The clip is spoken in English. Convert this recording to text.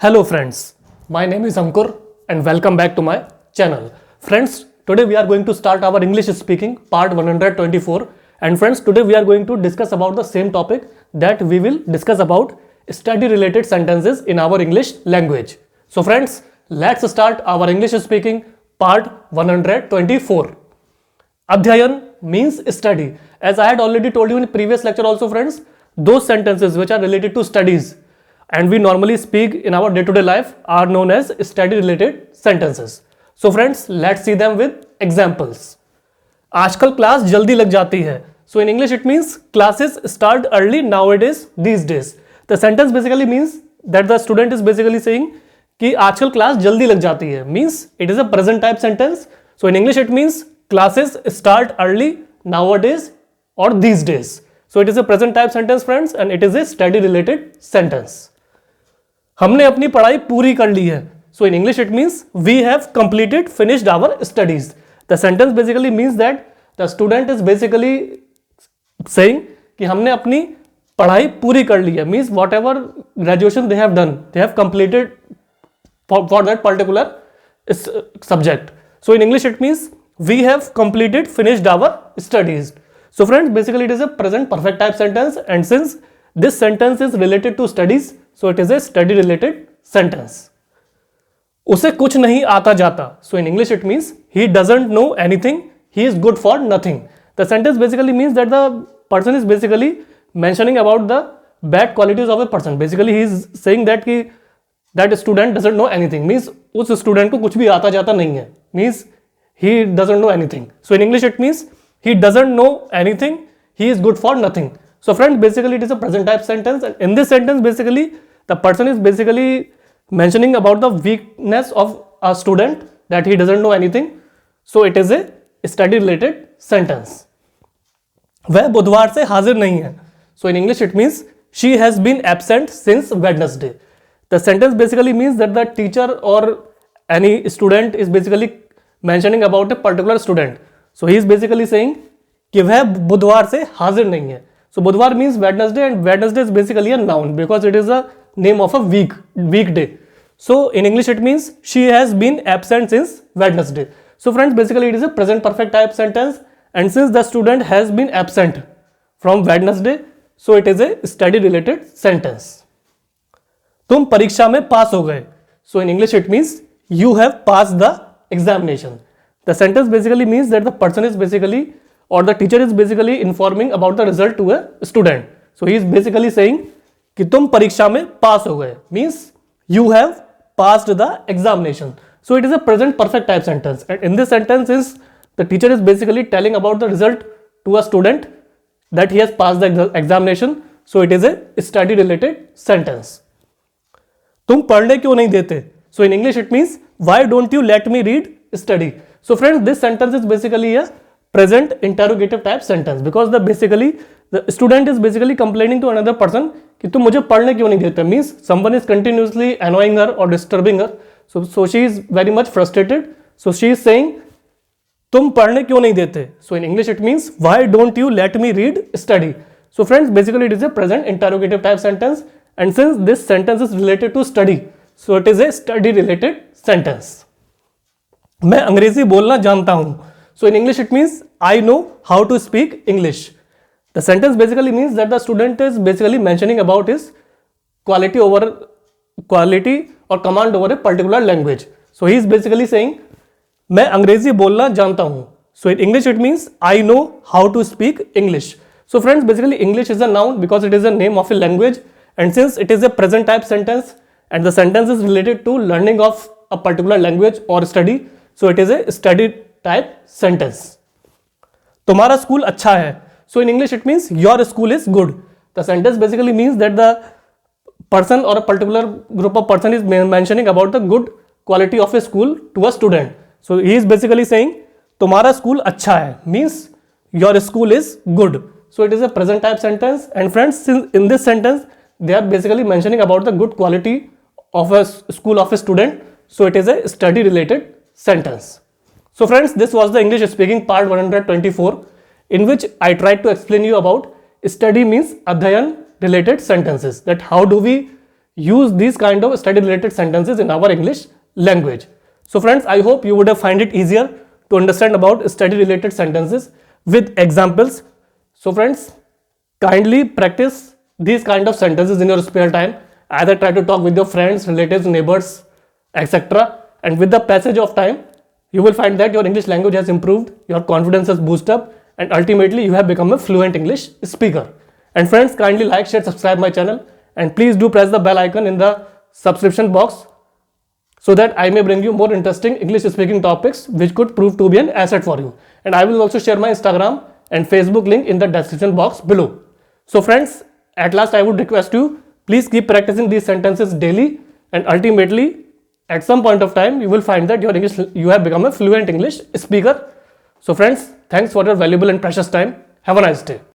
Hello friends, my name is Ankur and welcome back to my channel. Friends, today we are going to start our English speaking part 124 and friends, today we are going to discuss about the same topic that we will discuss about study related sentences in our English language. So friends, let's start our English speaking part 124. Adhyayan means study. As I had already told you in previous lecture also friends, those sentences which are related to studies and we normally speak in our day-to-day life are known as study-related sentences. So friends, let's see them with examples. आजकल class जल्दी लग जाती है. So in English it means classes start early nowadays these days. The sentence basically means that the student is basically saying कि आजकल class जल्दी लग जाती है. Means it is a present type sentence. So in English it means classes start early nowadays or these days. So it is a present type sentence friends and it is a study-related sentence. हमने अपनी पढ़ाई पूरी कर ली है. So in English it means we have completed, finished our studies. The sentence basically means that the student is basically saying कि हमने अपनी पढ़ाई पूरी कर ली है. Means whatever graduation they have done, they have completed for that particular subject. So in English it means we have completed, finished our studies. So friends, basically it is a present perfect type sentence and since this sentence is related to studies, so it is a study related sentence. उसे कुछ नहीं आता जाता. So in English it means he doesn't know anything, he is good for nothing. The sentence basically means that the person is basically mentioning about the bad qualities of a person. Basically he is saying that कि that student doesn't know anything. Means उस student को कुछ भी आता जाता नहीं है. Means he doesn't know anything. So in English it means he doesn't know anything, he is good for nothing. So friends, basically it is a present type sentence and in this sentence basically the person is basically mentioning about the weakness of a student that he doesn't know anything. So it is a study related sentence. वह बुधवार से हाजिर नहीं है. So in English it means she has been absent since Wednesday. The sentence basically means that the teacher or any student is basically mentioning about a particular student. So he is basically saying कि वह बुधवार से हाजिर नहीं है. So बुधवार means Wednesday and Wednesday is basically a noun because it is a name of a weekday. So in English it means she has been absent since Wednesday. So friends, basically it is a present perfect type sentence and since the student has been absent from Wednesday, so it is a study related sentence. तुम परीक्षा में पास हो गए. So in English it means you have passed the examination. The sentence basically means that the person is basically or the teacher is basically informing about the result to a student. So he is basically saying कि तुम परीक्षा में पास हो गए. Means you have passed the examination. So it is a present perfect type sentence and in this sentence is the teacher is basically telling about the result to a student that he has passed the examination. So it is a study related sentence. तुम पढ़ने क्यों नहीं देते? So in English it means why don't you let me read study. So friends, this sentence is basically a present interrogative type sentence because the student is basically complaining to another person कि तुम मुझे पढ़ने क्यों नहीं देते. Means someone is continuously annoying her or disturbing her. So she is very much frustrated. So she is saying तुम पढ़ने क्यों नहीं देते. So in English it means why don't you let me read study. So friends, basically it is a present interrogative type sentence and since this sentence is related to study, so it is a study related sentence. मैं अंग्रेजी बोलना जानता हूं. So in English it means I know how to speak English. The sentence basically means that the student is basically mentioning about his quality or command over a particular language. So he is basically saying मैं अंग्रेजी बोलना जानता हूं. So in English it means I know how to speak English. So friends, basically English is a noun because it is a name of a language and since it is a present type sentence and the sentence is related to learning of a particular language or study, so it is a study type sentence. तुम्हारा school अच्छा है. So in English it means your school is good. The sentence basically means that the person or a particular group of person is mentioning about the good quality of a school to a student. So he is basically saying तुम्हारा school अच्छा है means your school is good. So it is a present type sentence and friends, since in this sentence they are basically mentioning about the good quality of a school of a student. So it is a study related sentence. So friends, this was the English speaking part 124 in which I tried to explain you about study means adhyayan related sentences, that how do we use these kind of study related sentences in our English language. So friends, I hope you would have find it easier to understand about study related sentences with examples. So friends, kindly practice these kind of sentences in your spare time. Either try to talk with your friends, relatives, neighbors, etc. And with the passage of time, you will find that your English language has improved, your confidence has boosted up, and ultimately you have become a fluent English speaker. And friends, kindly like, share, subscribe my channel, and please do press the bell icon in the subscription box so that I may bring you more interesting English speaking topics which could prove to be an asset for you. And I will also share my Instagram and Facebook link in the description box below. So friends, at last I would request you, please keep practicing these sentences daily, and ultimately at some point of time you will find that you have become a fluent English speaker. So friends, thanks for your valuable and precious time. Have a nice day.